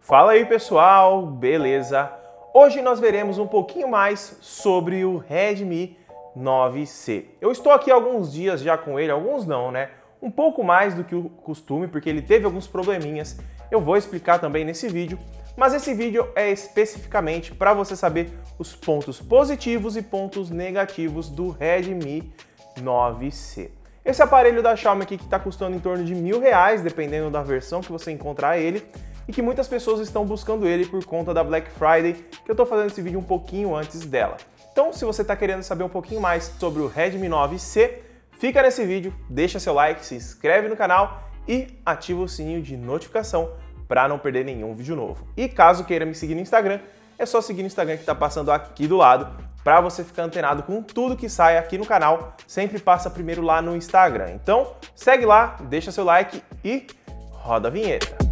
Fala aí pessoal, beleza? Hoje nós veremos um pouquinho mais sobre o Redmi 9C. Eu estou aqui há alguns dias já com ele, alguns não, né? Um pouco mais do que o costume, porque ele teve alguns probleminhas. Eu vou explicar também nesse vídeo, mas esse vídeo é especificamente para você saber os pontos positivos e pontos negativos do Redmi 9C. Esse aparelho da Xiaomi aqui que está custando em torno de R$1.000, dependendo da versão que você encontrar ele, e que muitas pessoas estão buscando ele por conta da Black Friday, que eu estou fazendo esse vídeo um pouquinho antes dela. Então, se você está querendo saber um pouquinho mais sobre o Redmi 9C, fica nesse vídeo, deixa seu like, se inscreve no canal e ativa o sininho de notificação para não perder nenhum vídeo novo. E caso queira me seguir no Instagram, é só seguir no Instagram que está passando aqui do lado, para você ficar antenado com tudo que sai aqui no canal, sempre passa primeiro lá no Instagram. Então, segue lá, deixa seu like e roda a vinheta.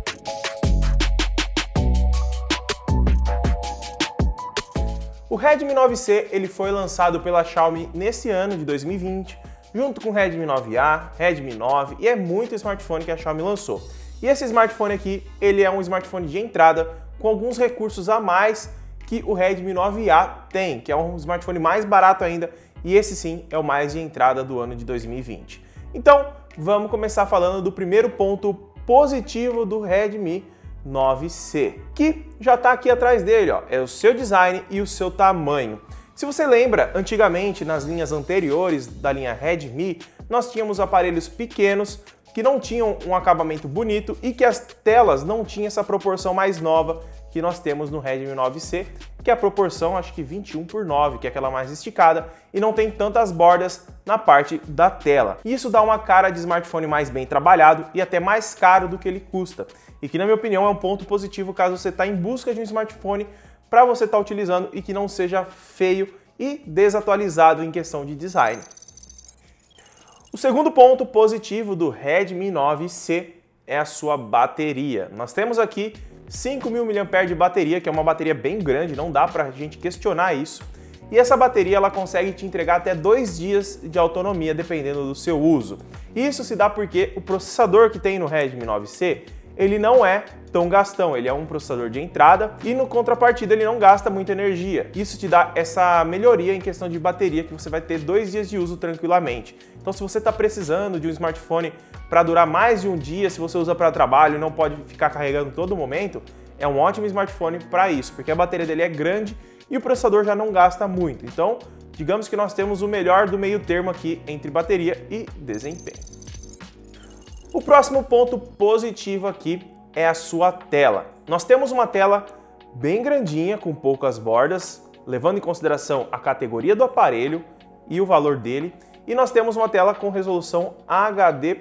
O Redmi 9C ele foi lançado pela Xiaomi nesse ano de 2020, junto com o Redmi 9A, Redmi 9 e é muito smartphone que a Xiaomi lançou. E esse smartphone aqui, ele é um smartphone de entrada com alguns recursos a mais que o Redmi 9A tem, que é um smartphone mais barato ainda, e esse sim é o mais de entrada do ano de 2020. Então, vamos começar falando do primeiro ponto positivo do Redmi 9C, que já está aqui atrás dele, ó, é o seu design e o seu tamanho. Se você lembra, antigamente, nas linhas anteriores da linha Redmi, nós tínhamos aparelhos pequenos que não tinham um acabamento bonito e que as telas não tinham essa proporção mais nova que nós temos no Redmi 9C, que é a proporção, acho que 21:9, que é aquela mais esticada, e não tem tantas bordas na parte da tela. Isso dá uma cara de smartphone mais bem trabalhado e até mais caro do que ele custa, e que na minha opinião é um ponto positivo caso você está em busca de um smartphone para você estar utilizando e que não seja feio e desatualizado em questão de design. O segundo ponto positivo do Redmi 9C é a sua bateria. Nós temos aqui 5.000 mAh de bateria, que é uma bateria bem grande, não dá pra gente questionar isso. E essa bateria ela consegue te entregar até 2 dias de autonomia, dependendo do seu uso. Isso se dá porque o processador que tem no Redmi 9C, ele não é tão gastão, ele é um processador de entrada e no contrapartida ele não gasta muita energia. Isso te dá essa melhoria em questão de bateria que você vai ter 2 dias de uso tranquilamente. Então se você está precisando de um smartphone para durar mais de um dia, se você usa para trabalho e não pode ficar carregando todo momento, é um ótimo smartphone para isso, porque a bateria dele é grande e o processador já não gasta muito. Então, digamos que nós temos o melhor do meio termo aqui entre bateria e desempenho. O próximo ponto positivo aqui é a sua tela. Nós temos uma tela bem grandinha, com poucas bordas, levando em consideração a categoria do aparelho e o valor dele. E nós temos uma tela com resolução HD+,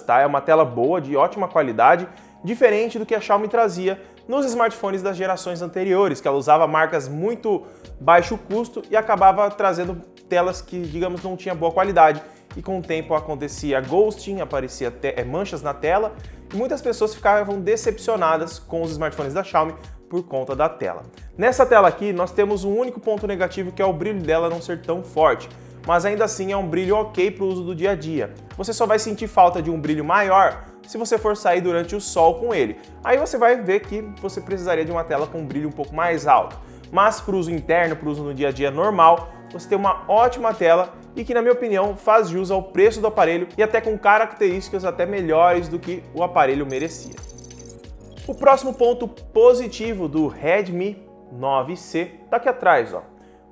tá? É uma tela boa, de ótima qualidade, diferente do que a Xiaomi trazia nos smartphones das gerações anteriores, que ela usava marcas muito baixo custo e acabava trazendo telas que, digamos, não tinha boa qualidade. E com o tempo acontecia ghosting, aparecia manchas na tela e muitas pessoas ficavam decepcionadas com os smartphones da Xiaomi por conta da tela. Nessa tela aqui nós temos um único ponto negativo, que é o brilho dela não ser tão forte, mas ainda assim é um brilho ok para o uso do dia a dia. Você só vai sentir falta de um brilho maior se você for sair durante o sol com ele. Aí você vai ver que você precisaria de uma tela com um brilho um pouco mais alto. Mas para o uso interno, para o uso no dia a dia normal, você tem uma ótima tela e que, na minha opinião, faz jus ao preço do aparelho e até com características até melhores do que o aparelho merecia. O próximo ponto positivo do Redmi 9C está aqui atrás, ó,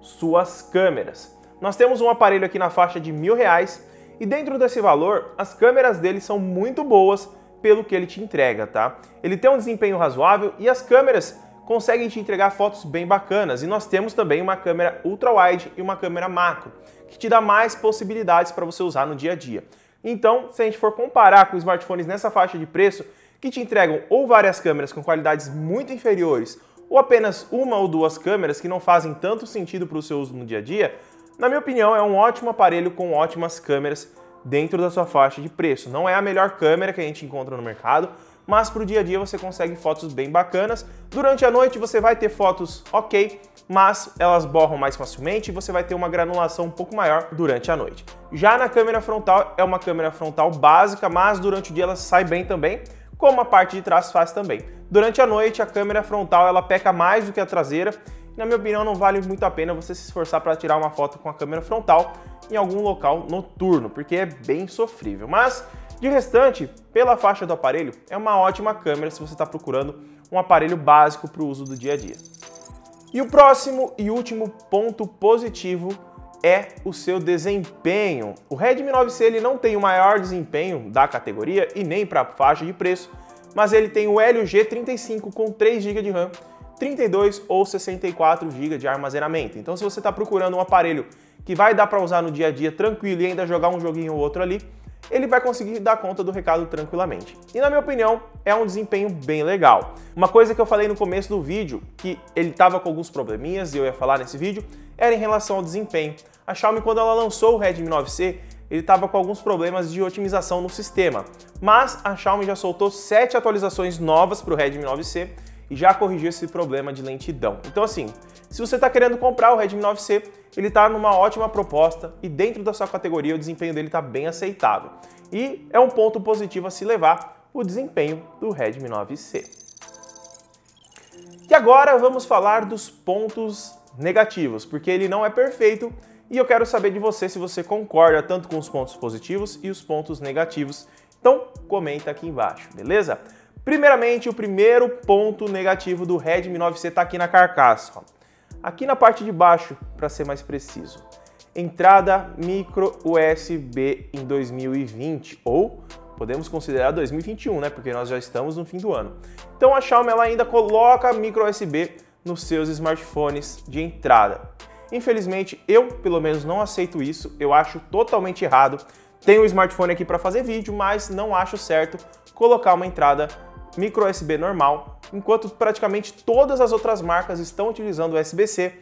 suas câmeras. Nós temos um aparelho aqui na faixa de R$1.000 e dentro desse valor, as câmeras dele são muito boas pelo que ele te entrega, tá? Ele tem um desempenho razoável e as câmeras conseguem te entregar fotos bem bacanas. E nós temos também uma câmera ultra-wide e uma câmera macro, que te dá mais possibilidades para você usar no dia a dia. Então, se a gente for comparar com smartphones nessa faixa de preço, que te entregam ou várias câmeras com qualidades muito inferiores, ou apenas uma ou duas câmeras que não fazem tanto sentido para o seu uso no dia a dia, na minha opinião é um ótimo aparelho com ótimas câmeras dentro da sua faixa de preço. Não é a melhor câmera que a gente encontra no mercado, mas para o dia a dia você consegue fotos bem bacanas. Durante a noite você vai ter fotos ok, mas elas borram mais facilmente e você vai ter uma granulação um pouco maior durante a noite. Já na câmera frontal, é uma câmera frontal básica, mas durante o dia ela sai bem também, como a parte de trás faz também. Durante a noite, a câmera frontal ela peca mais do que a traseira. Na minha opinião, não vale muito a pena você se esforçar para tirar uma foto com a câmera frontal em algum local noturno, porque é bem sofrível. Mas, de restante, pela faixa do aparelho, é uma ótima câmera se você está procurando um aparelho básico para o uso do dia a dia. E o próximo e último ponto positivo é o seu desempenho. O Redmi 9C ele não tem o maior desempenho da categoria e nem para a faixa de preço, mas ele tem o Helio G35 com 3 GB de RAM, 32 ou 64 GB de armazenamento. Então, se você está procurando um aparelho que vai dar para usar no dia a dia tranquilo e ainda jogar um joguinho ou outro ali, ele vai conseguir dar conta do recado tranquilamente. E na minha opinião, é um desempenho bem legal. Uma coisa que eu falei no começo do vídeo, que ele estava com alguns probleminhas e eu ia falar nesse vídeo, era em relação ao desempenho. A Xiaomi, quando ela lançou o Redmi 9C, ele estava com alguns problemas de otimização no sistema. Mas a Xiaomi já soltou 7 atualizações novas para o Redmi 9C e já corrigiu esse problema de lentidão. Então assim, se você está querendo comprar o Redmi 9C, ele está numa ótima proposta e dentro da sua categoria o desempenho dele está bem aceitável. E é um ponto positivo a se levar o desempenho do Redmi 9C. E agora vamos falar dos pontos negativos, porque ele não é perfeito e eu quero saber de você se você concorda tanto com os pontos positivos e os pontos negativos. Então comenta aqui embaixo, beleza? Primeiramente, o primeiro ponto negativo do Redmi 9C está aqui na carcaça. Ó. Aqui na parte de baixo, para ser mais preciso. Entrada micro USB em 2020, ou podemos considerar 2021, né? Porque nós já estamos no fim do ano. Então a Xiaomi ela ainda coloca micro USB nos seus smartphones de entrada. Infelizmente, eu pelo menos não aceito isso, eu acho totalmente errado. Tenho um smartphone aqui para fazer vídeo, mas não acho certo colocar uma entrada micro USB normal, enquanto praticamente todas as outras marcas estão utilizando USB-C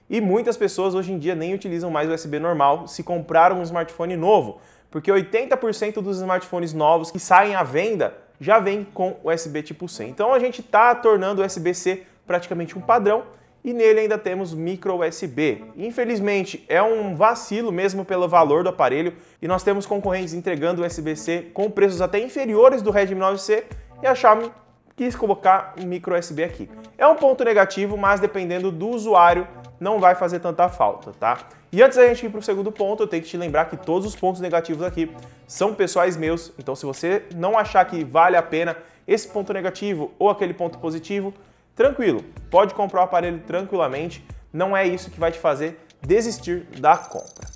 e muitas pessoas hoje em dia nem utilizam mais USB normal se compraram um smartphone novo, porque 80% dos smartphones novos que saem à venda já vem com USB tipo C. Então a gente está tornando o USB-C praticamente um padrão e nele ainda temos micro USB. Infelizmente é um vacilo mesmo pelo valor do aparelho e nós temos concorrentes entregando USB-C com preços até inferiores do Redmi 9C e a Xiaomi quis colocar um micro USB aqui. É um ponto negativo, mas dependendo do usuário não vai fazer tanta falta, tá? E antes da gente ir para o segundo ponto, eu tenho que te lembrar que todos os pontos negativos aqui são pessoais meus, então se você não achar que vale a pena esse ponto negativo ou aquele ponto positivo, tranquilo, pode comprar o aparelho tranquilamente, não é isso que vai te fazer desistir da compra.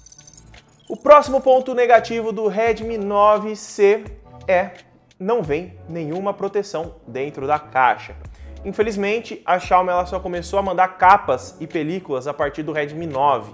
O próximo ponto negativo do Redmi 9C é não vem nenhuma proteção dentro da caixa. Infelizmente, a Xiaomi ela só começou a mandar capas e películas a partir do Redmi 9.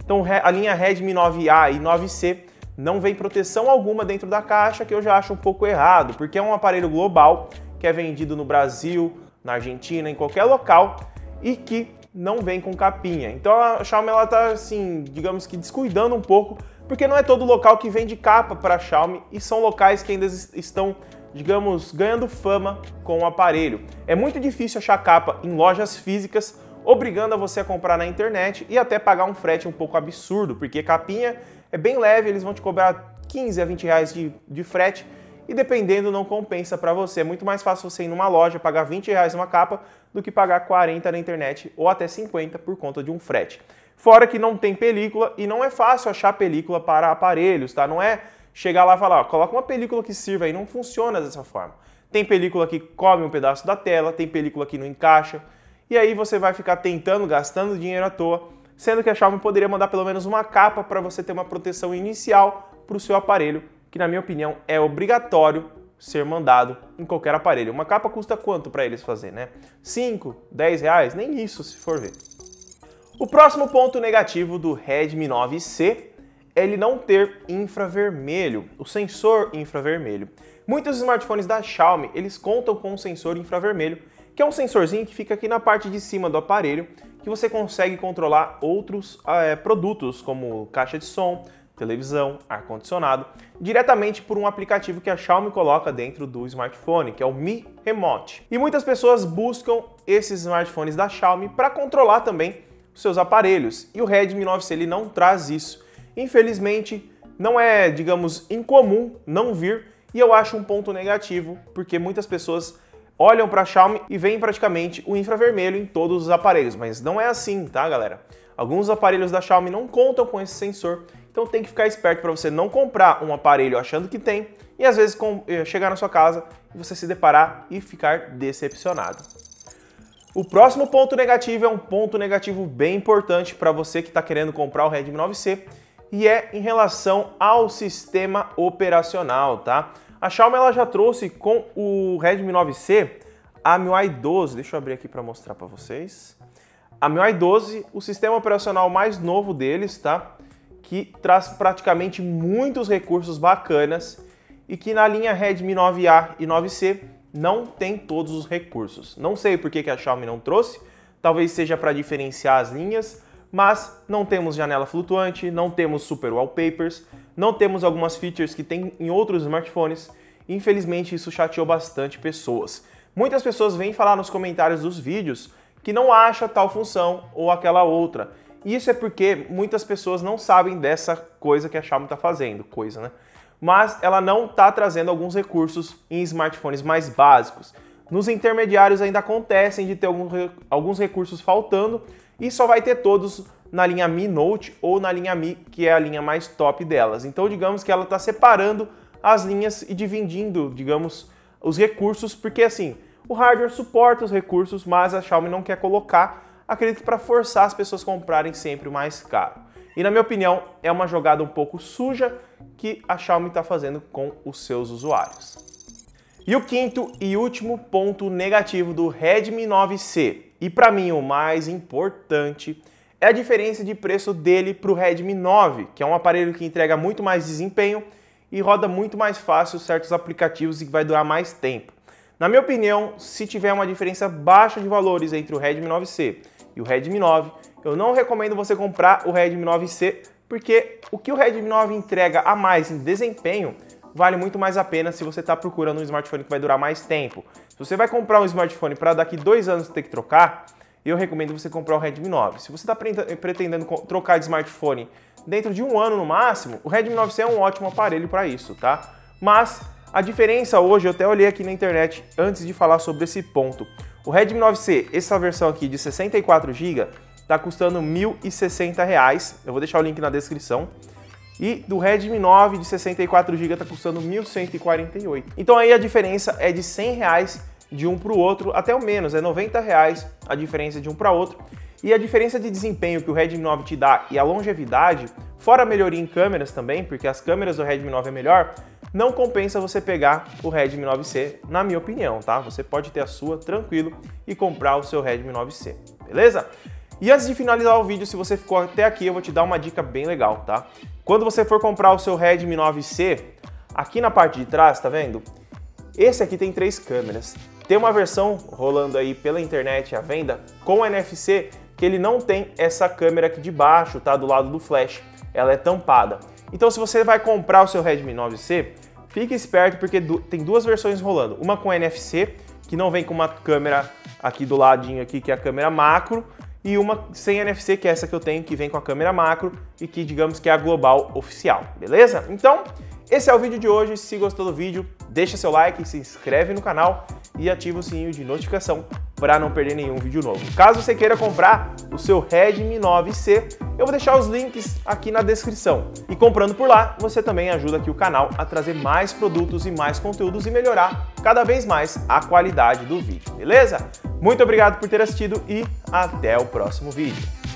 Então a linha Redmi 9A e 9C não vem proteção alguma dentro da caixa, que eu já acho um pouco errado, porque é um aparelho global que é vendido no Brasil, na Argentina, em qualquer local e que não vem com capinha. Então a Xiaomi ela tá assim, digamos que descuidando um pouco, porque não é todo local que vende capa para a Xiaomi e são locais que ainda estão, digamos, ganhando fama com o aparelho. É muito difícil achar capa em lojas físicas, obrigando a você a comprar na internet e até pagar um frete um pouco absurdo, porque capinha é bem leve, eles vão te cobrar 15 a 20 reais de frete e dependendo não compensa para você. É muito mais fácil você ir numa loja, pagar 20 reais uma capa do que pagar 40 na internet ou até 50 por conta de um frete. Fora que não tem película e não é fácil achar película para aparelhos, tá? Não é chegar lá e falar, ó, coloca uma película que sirva aí, não funciona dessa forma. Tem película que come um pedaço da tela, tem película que não encaixa, e aí você vai ficar tentando, gastando dinheiro à toa, sendo que a Xiaomi poderia mandar pelo menos uma capa para você ter uma proteção inicial para o seu aparelho, que na minha opinião é obrigatório ser mandado em qualquer aparelho. Uma capa custa quanto para eles fazer, né? 5, 10 reais? Nem isso, se for ver. O próximo ponto negativo do Redmi 9C é ele não ter infravermelho, o sensor infravermelho. Muitos smartphones da Xiaomi, eles contam com um sensor infravermelho, que é um sensorzinho que fica aqui na parte de cima do aparelho, que você consegue controlar outros produtos, como caixa de som, televisão, ar-condicionado, diretamente por um aplicativo que a Xiaomi coloca dentro do smartphone, que é o Mi Remote. E muitas pessoas buscam esses smartphones da Xiaomi para controlar também os seus aparelhos, e o Redmi 9C ele não traz isso. Infelizmente, não é, digamos, incomum não vir E eu acho um ponto negativo, porque muitas pessoas olham para a Xiaomi e veem praticamente o infravermelho em todos os aparelhos, mas não é assim, tá, galera? Alguns aparelhos da Xiaomi não contam com esse sensor, então tem que ficar esperto para você não comprar um aparelho achando que tem e às vezes chegar na sua casa e você se deparar e ficar decepcionado. O próximo ponto negativo é um ponto negativo bem importante para você que está querendo comprar o Redmi 9C e é em relação ao sistema operacional, tá? A Xiaomi ela já trouxe com o Redmi 9C a MIUI 12, deixa eu abrir aqui para mostrar para vocês. A MIUI 12, o sistema operacional mais novo deles, tá? Que traz praticamente muitos recursos bacanas e que na linha Redmi 9A e 9C não tem todos os recursos. Não sei por que a Xiaomi não trouxe, talvez seja para diferenciar as linhas, mas não temos janela flutuante, não temos super wallpapers, não temos algumas features que tem em outros smartphones. Infelizmente isso chateou bastante pessoas. Muitas pessoas vêm falar nos comentários dos vídeos que não acha tal função ou aquela outra. E isso é porque muitas pessoas não sabem dessa coisa que a Xiaomi está fazendo, né? Mas ela não está trazendo alguns recursos em smartphones mais básicos. Nos intermediários ainda acontecem de ter alguns recursos faltando e só vai ter todos na linha Mi Note ou na linha Mi, que é a linha mais top delas. Então digamos que ela está separando as linhas e dividindo, digamos, os recursos, porque assim, o hardware suporta os recursos, mas a Xiaomi não quer colocar, acredito, para forçar as pessoas a comprarem sempre o mais caro. E na minha opinião, é uma jogada um pouco suja que a Xiaomi está fazendo com os seus usuários. E o quinto e último ponto negativo do Redmi 9C, e para mim o mais importante, é a diferença de preço dele para o Redmi 9, que é um aparelho que entrega muito mais desempenho e roda muito mais fácil certos aplicativos e que vai durar mais tempo. Na minha opinião, se tiver uma diferença baixa de valores entre o Redmi 9C e o Redmi 9, eu não recomendo você comprar o Redmi 9C, porque o que o Redmi 9 entrega a mais em desempenho vale muito mais a pena se você está procurando um smartphone que vai durar mais tempo. Se você vai comprar um smartphone para daqui 2 anos ter que trocar, eu recomendo você comprar o Redmi 9. Se você está pretendendo trocar de smartphone dentro de 1 ano no máximo, o Redmi 9C é um ótimo aparelho para isso, tá? Mas a diferença hoje, eu até olhei aqui na internet antes de falar sobre esse ponto. O Redmi 9C, essa versão aqui de 64 GB, está custando R$ 1.060. Eu vou deixar o link na descrição. E do Redmi 9 de 64 GB está custando R$ 1.148. Então aí a diferença é de R$ 100 de um para o outro, até o menos, é R$ 90 a diferença de um para outro. E a diferença de desempenho que o Redmi 9 te dá e a longevidade, fora a melhoria em câmeras também, porque as câmeras do Redmi 9 é melhor, não compensa você pegar o Redmi 9C, na minha opinião, tá? Você pode ter a sua tranquilo e comprar o seu Redmi 9C, beleza? E antes de finalizar o vídeo, se você ficou até aqui, eu vou te dar uma dica bem legal, tá? Quando você for comprar o seu Redmi 9C, aqui na parte de trás, tá vendo? Esse aqui tem 3 câmeras. Tem uma versão rolando aí pela internet à venda com NFC que ele não tem essa câmera aqui de baixo, tá? Do lado do flash. Ela é tampada. Então se você vai comprar o seu Redmi 9C, fique esperto porque tem 2 versões rolando. Uma com NFC, que não vem com uma câmera aqui do ladinho aqui, que é a câmera macro, e uma sem NFC, que é essa que eu tenho, que vem com a câmera macro e que digamos que é a global oficial, beleza? Então, esse é o vídeo de hoje. Se gostou do vídeo, deixa seu like, se inscreve no canal e ativa o sininho de notificação para não perder nenhum vídeo novo. Caso você queira comprar o seu Redmi 9C, eu vou deixar os links aqui na descrição. E comprando por lá, você também ajuda aqui o canal a trazer mais produtos e mais conteúdos e melhorar cada vez mais a qualidade do vídeo, beleza? Muito obrigado por ter assistido e até o próximo vídeo.